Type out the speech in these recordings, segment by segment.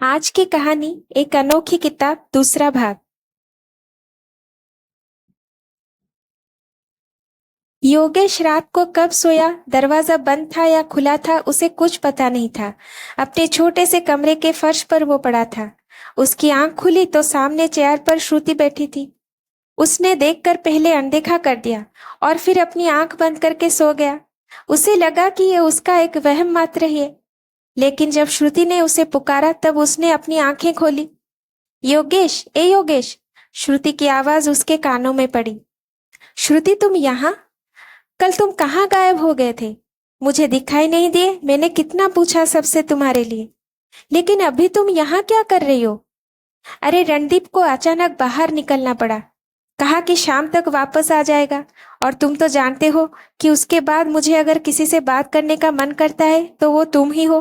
आज की कहानी एक अनोखी किताब दूसरा भाग। योगेश रात को कब सोया, दरवाजा बंद था या खुला था, उसे कुछ पता नहीं था। अपने छोटे से कमरे के फर्श पर वो पड़ा था। उसकी आंख खुली तो सामने चेयर पर श्रुति बैठी थी। उसने देखकर पहले अनदेखा कर दिया और फिर अपनी आंख बंद करके सो गया। उसे लगा कि यह उसका एक वहम मात्र ही है। लेकिन जब श्रुति ने उसे पुकारा तब उसने अपनी आंखें खोली। योगेश, ए योगेश! श्रुति की आवाज उसके कानों में पड़ी। श्रुति, तुम यहाँ? कल तुम कहाँ गायब हो गए थे? मुझे दिखाई नहीं दिए। मैंने कितना पूछा सबसे तुम्हारे लिए, लेकिन अभी तुम यहाँ क्या कर रही हो? अरे, रणदीप को अचानक बाहर निकलना पड़ा। कहा कि शाम तक वापस आ जाएगा। और तुम तो जानते हो कि उसके बाद मुझे अगर किसी से बात करने का मन करता है तो वो तुम ही हो।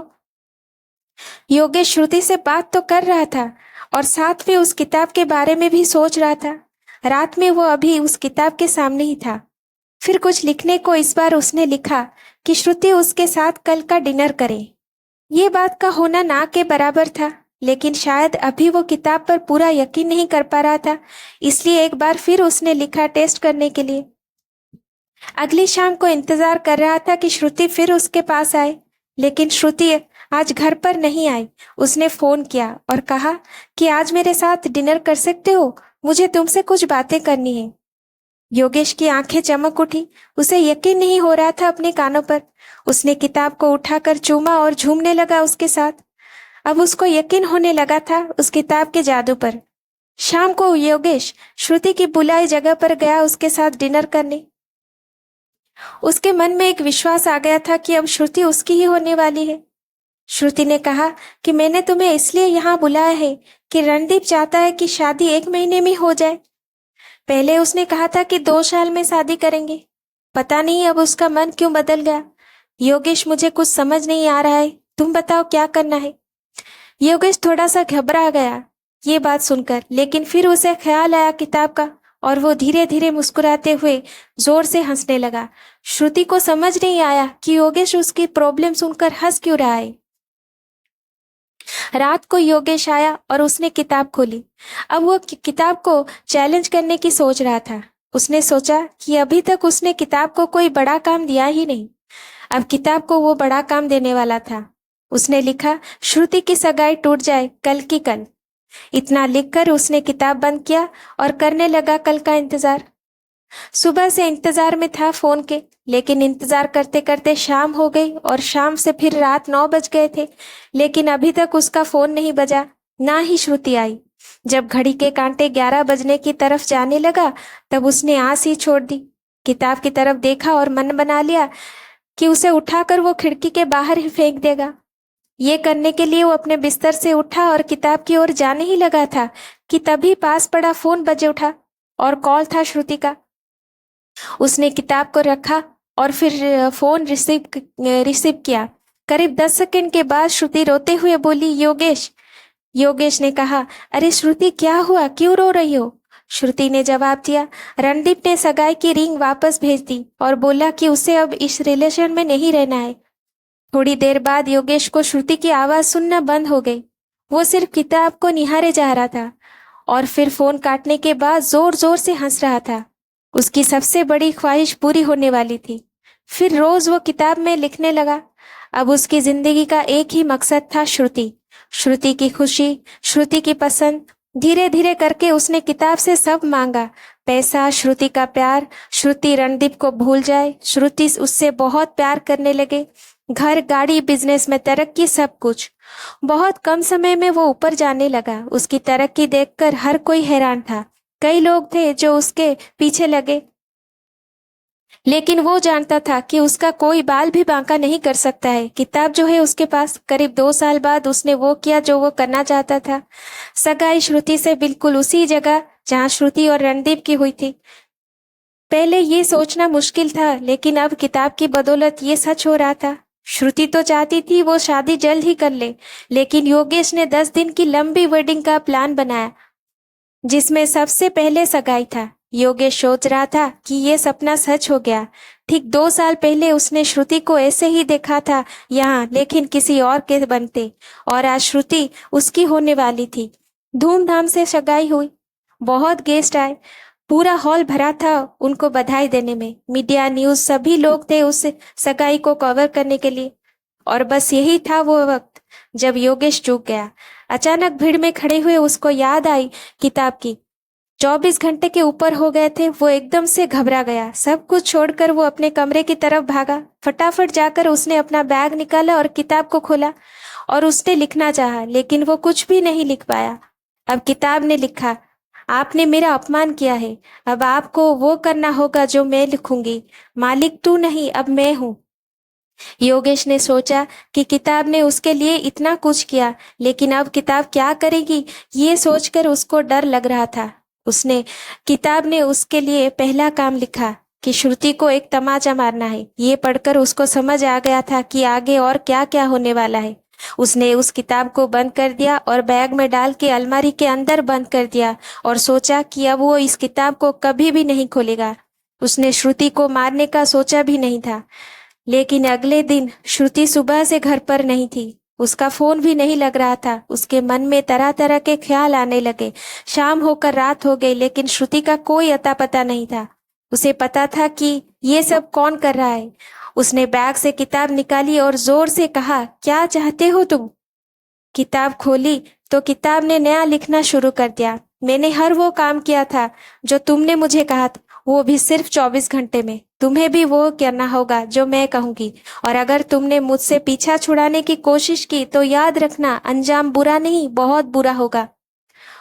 योगेश श्रुति से बात तो कर रहा था और साथ में उस किताब के बारे में भी सोच रहा था। रात में वो अभी उस किताब के सामने ही था। फिर कुछ लिखने को इस बार उसने लिखा कि श्रुति उसके साथ कल का डिनर करे। ये बात का होना ना के बराबर था, लेकिन शायद अभी वो किताब पर पूरा यकीन नहीं कर पा रहा था, इसलिए एक बार फिर उसने लिखा टेस्ट करने के लिए। अगली शाम को इंतजार कर रहा था कि श्रुति फिर उसके पास आए, लेकिन श्रुति आज घर पर नहीं आई। उसने फोन किया और कहा कि आज मेरे साथ डिनर कर सकते हो, मुझे तुमसे कुछ बातें करनी है। योगेश की आंखें चमक उठी। उसे यकीन नहीं हो रहा था अपने कानों पर। उसने किताब को उठाकर चूमा और झूमने लगा उसके साथ। अब उसको यकीन होने लगा था उस किताब के जादू पर। शाम को योगेश श्रुति की बुलाई जगह पर गया उसके साथ डिनर करने। उसके मन में एक विश्वास आ गया था कि अब श्रुति उसकी ही होने वाली है। श्रुति ने कहा कि मैंने तुम्हें इसलिए यहाँ बुलाया है कि रणदीप चाहता है कि शादी 1 महीने में हो जाए। पहले उसने कहा था कि 2 साल में शादी करेंगे। पता नहीं अब उसका मन क्यों बदल गया। योगेश, मुझे कुछ समझ नहीं आ रहा है, तुम बताओ क्या करना है। योगेश थोड़ा सा घबरा गया ये बात सुनकर, लेकिन फिर उसे ख्याल आया किताब का और वो धीरे धीरे मुस्कुराते हुए जोर से हंसने लगा। श्रुति को समझ नहीं आया कि योगेश उसकी प्रॉब्लम सुनकर हंस क्यों रहा है। रात को योगेश आया और उसने किताब खोली। अब वो किताब को चैलेंज करने की सोच रहा था। उसने सोचा कि अभी तक उसने किताब को कोई बड़ा काम दिया ही नहीं। अब किताब को वो बड़ा काम देने वाला था। उसने लिखा, श्रुति की सगाई टूट जाए कल की कल। इतना लिखकर उसने किताब बंद किया और करने लगा कल का इंतजार। सुबह से इंतजार में था फोन के, लेकिन इंतजार करते करते शाम हो गई और शाम से फिर रात 9 बज गए थे, लेकिन अभी तक उसका फोन नहीं बजा, ना ही श्रुति आई। जब घड़ी के कांटे 11 बजने की तरफ जाने लगा तब उसने आस ही छोड़ दी। किताब की तरफ देखा और मन बना लिया कि उसे उठाकर वो खिड़की के बाहर ही फेंक देगा। ये करने के लिए वो अपने बिस्तर से उठा और किताब की ओर जाने ही लगा था कि तभी पास पड़ा फोन बजे उठा और कॉल था श्रुति का। उसने किताब को रखा और फिर फोन रिसीव किया। करीब 10 सेकंड के बाद श्रुति रोते हुए बोली, योगेश। योगेश ने कहा, अरे श्रुति, क्या हुआ, क्यों रो रही हो? श्रुति ने जवाब दिया, रणदीप ने सगाई की रिंग वापस भेज दी और बोला कि उसे अब इस रिलेशन में नहीं रहना है। थोड़ी देर बाद योगेश को श्रुति की आवाज सुनना बंद हो गई। वो सिर्फ किताब को निहारे जा रहा था और फिर फोन काटने के बाद जोर जोर से हंस रहा था। उसकी सबसे बड़ी ख्वाहिश पूरी होने वाली थी। फिर रोज वो किताब में लिखने लगा। अब उसकी जिंदगी का एक ही मकसद था, श्रुति। श्रुति की खुशी, श्रुति की पसंद। धीरे धीरे करके उसने किताब से सब मांगा, पैसा, श्रुति का प्यार। श्रुति रणदीप को भूल जाए, श्रुति उससे बहुत प्यार करने लगे। घर, गाड़ी, बिजनेस में तरक्की, सब कुछ। बहुत कम समय में वो ऊपर जाने लगा। उसकी तरक्की देखकर हर कोई हैरान था। कई लोग थे जो उसके पीछे लगे, लेकिन वो जानता था कि उसका कोई बाल भी बांका नहीं कर सकता है। किताब जो है उसके पास। करीब 2 साल बाद उसने वो किया जो वो करना चाहता था। सगाई श्रुति से बिल्कुल उसी जगह जहाँ श्रुति और रणदीप की हुई थी। पहले ये सोचना मुश्किल था, लेकिन अब किताब की बदौलत ये सच हो रहा था। श्रुति तो चाहती थी वो शादी जल्द ही कर ले, लेकिन योगेश ने 10 दिन की लंबी वेडिंग का प्लान बनाया, जिसमें सबसे पहले सगाई था। योगेश सोच रहा था कि ये सपना सच हो गया। ठीक 2 साल पहले उसने श्रुति को ऐसे ही देखा था यहाँ, लेकिन किसी और के बनते, और आज श्रुति उसकी होने वाली थी। धूमधाम से सगाई हुई, बहुत गेस्ट आए, पूरा हॉल भरा था उनको बधाई देने में। मीडिया, न्यूज, सभी लोग थे उस सगाई को कवर करने के लिए। और बस यही था वो वक्त जब योगेश चूक गया। अचानक भीड़ में खड़े हुए उसको याद आई किताब की। 24 घंटे के ऊपर हो गए थे। वो एकदम से घबरा गया। सब कुछ छोड़कर वो अपने कमरे की तरफ भागा। फटाफट जाकर उसने अपना बैग निकाला और किताब को खोला, और उसने लिखना चाहा, लेकिन वो कुछ भी नहीं लिख पाया। अब किताब ने लिखा, आपने मेरा अपमान किया है, अब आपको वो करना होगा जो मैं लिखूंगी। मालिक तू नहीं, अब मैं हूँ। योगेश ने सोचा कि किताब ने उसके लिए इतना कुछ किया, लेकिन अब किताब क्या करेगी, ये सोचकर उसको डर लग रहा था। किताब ने उसके लिए पहला काम लिखा कि श्रुति को एक तमाचा मारना है। ये पढ़कर उसको समझ आ गया था कि आगे और क्या क्या होने वाला है। उसने उस किताब को बंद कर दिया और बैग में डाल के अलमारी के अंदर बंद कर दिया, और सोचा कि अब वो इस किताब को कभी भी नहीं खोलेगा। उसने श्रुति को मारने का सोचा भी नहीं था। लेकिन अगले दिन श्रुति सुबह से घर पर नहीं थी। उसका फोन भी नहीं लग रहा था। उसके मन में तरह तरह के ख्याल आने लगे। शाम होकर रात हो गई, लेकिन श्रुति का कोई अता पता नहीं था। उसे पता था कि ये सब कौन कर रहा है। उसने बैग से किताब निकाली और जोर से कहा, क्या चाहते हो तुम? किताब खोली तो किताब ने नया लिखना शुरू कर दिया। मैंने हर वो काम किया था जो तुमने मुझे कहा था, वो भी सिर्फ 24 घंटे में। तुम्हें भी वो करना होगा जो मैं कहूंगी, और अगर तुमने मुझसे पीछा छुड़ाने की कोशिश की तो याद रखना, अंजाम बुरा नहीं, बहुत बुरा होगा।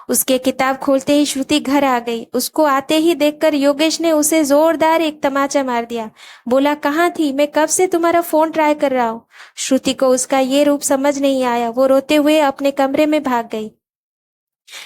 उसके किताब खोलते ही श्रुति घर आ गई। उसको आते ही देखकर योगेश ने उसे जोरदार एक तमाचा मार दिया। बोला, कहाँ थी? मैं कब से तुम्हारा फोन ट्राई कर रहा हूँ। श्रुति को उसका ये रूप समझ नहीं आया। वो रोते हुए अपने कमरे में भाग गई।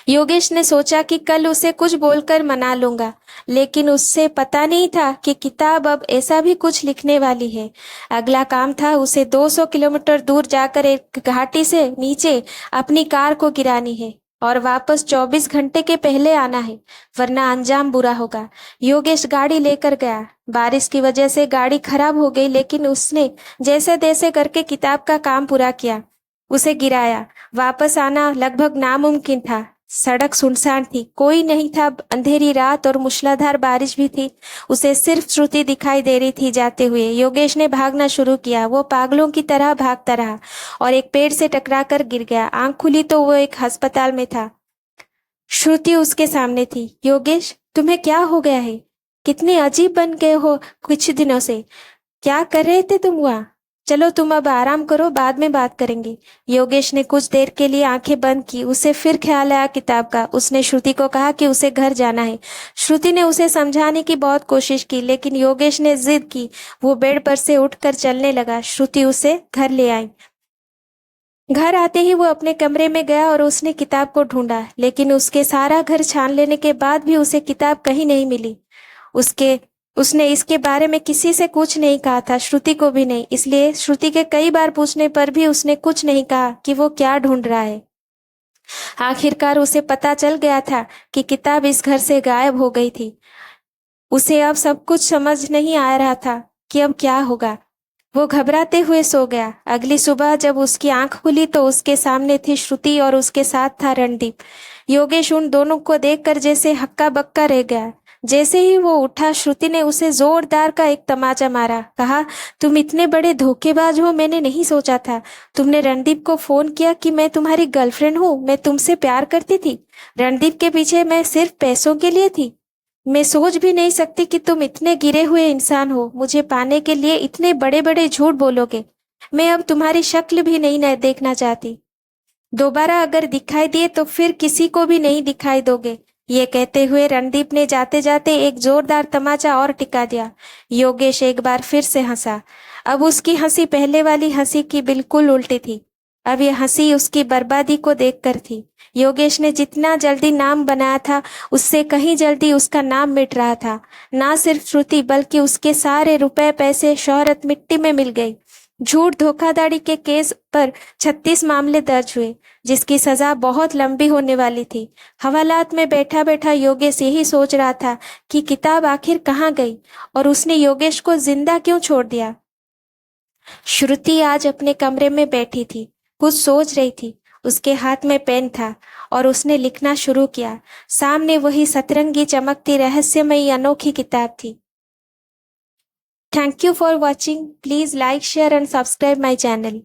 योगेश ने सोचा कि कल उसे कुछ बोलकर मना लूंगा, लेकिन उससे पता नहीं था कि किताब अब ऐसा भी कुछ लिखने वाली है। अगला काम था उसे 200 किलोमीटर दूर जाकर एक घाटी से नीचे अपनी कार को गिरानी है, और वापस 24 घंटे के पहले आना है, वरना अंजाम बुरा होगा। योगेश गाड़ी लेकर गया। बारिश की वजह से गाड़ी खराब हो गई, लेकिन उसने जैसे तैसे करके किताब का काम पूरा किया। उसे गिराया। वापस आना लगभग नामुमकिन था। सड़क सुनसान थी, कोई नहीं था। अंधेरी रात और मूसलाधार बारिश भी थी। उसे सिर्फ श्रुति दिखाई दे रही थी जाते हुए। योगेश ने भागना शुरू किया। वो पागलों की तरह भागता रहा और एक पेड़ से टकराकर गिर गया। आंख खुली तो वो एक अस्पताल में था। श्रुति उसके सामने थी। योगेश, तुम्हें क्या हो गया है? कितने अजीब बन गए हो कुछ दिनों से। क्या कर रहे थे तुम वहाँ? चलो तुम अब आराम करो, बाद में बात करेंगे। योगेश ने कुछ देर के लिए आंखें बंद की। उसे फिर ख्याल आया किताब का। उसने श्रुति को कहा कि उसे घर जाना है। श्रुति ने उसे समझाने की बहुत कोशिश की, लेकिन योगेश ने जिद की। वो बेड पर से उठकर चलने लगा। श्रुति उसे घर ले आई। घर आते ही वो अपने कमरे में गया और उसने किताब को ढूंढा, लेकिन उसके सारा घर छान लेने के बाद भी उसे किताब कहीं नहीं मिली। उसने इसके बारे में किसी से कुछ नहीं कहा था, श्रुति को भी नहीं। इसलिए श्रुति के कई बार पूछने पर भी उसने कुछ नहीं कहा कि वो क्या ढूंढ रहा है। आखिरकार उसे पता चल गया था कि किताब इस घर से गायब हो गई थी। उसे अब सब कुछ समझ नहीं आ रहा था कि अब क्या होगा। वो घबराते हुए सो गया। अगली सुबह जब उसकी आंख खुली तो उसके सामने थी श्रुति और उसके साथ था रणदीप। योगेश उन दोनों को देखकर जैसे हक्का बक्का रह गया। जैसे ही वो उठा, श्रुति ने उसे जोरदार का एक तमाचा मारा। कहा, तुम इतने बड़े धोखेबाज हो, मैंने नहीं सोचा था। तुमने रणदीप को फोन किया कि मैं तुम्हारी गर्लफ्रेंड हूँ, मैं तुमसे प्यार करती थी। रणदीप के पीछे मैं सिर्फ पैसों के लिए थी। मैं सोच भी नहीं सकती कि तुम इतने गिरे हुए इंसान हो, मुझे पाने के लिए इतने बड़े बड़े झूठ बोलोगे। मैं अब तुम्हारी शक्ल भी नहीं देखना चाहती। दोबारा अगर दिखाई दिए तो फिर किसी को भी नहीं दिखाई दोगे। ये कहते हुए रणदीप ने जाते जाते एक जोरदार तमाचा और टिका दिया। योगेश एक बार फिर से हंसा। अब उसकी हंसी पहले वाली हंसी की बिल्कुल उल्टी थी। अब यह हंसी उसकी बर्बादी को देखकर थी। योगेश ने जितना जल्दी नाम बनाया था, उससे कहीं जल्दी उसका नाम मिट रहा था। ना सिर्फ श्रुति बल्कि उसके सारे रुपए, पैसे, शोहरत मिट्टी में मिल गई। झूठ धोखाधड़ी के केस पर 36 मामले दर्ज हुए, जिसकी सजा बहुत लंबी होने वाली थी। हवालात में बैठा बैठा योगेश यही सोच रहा था कि किताब आखिर कहाँ गई और उसने योगेश को जिंदा क्यों छोड़ दिया। श्रुति आज अपने कमरे में बैठी थी, कुछ सोच रही थी। उसके हाथ में पेन था और उसने लिखना शुरू किया। सामने वही सतरंगी चमकती रहस्यमयी अनोखी किताब थी। Thank you for watching. Please like, share and subscribe my channel.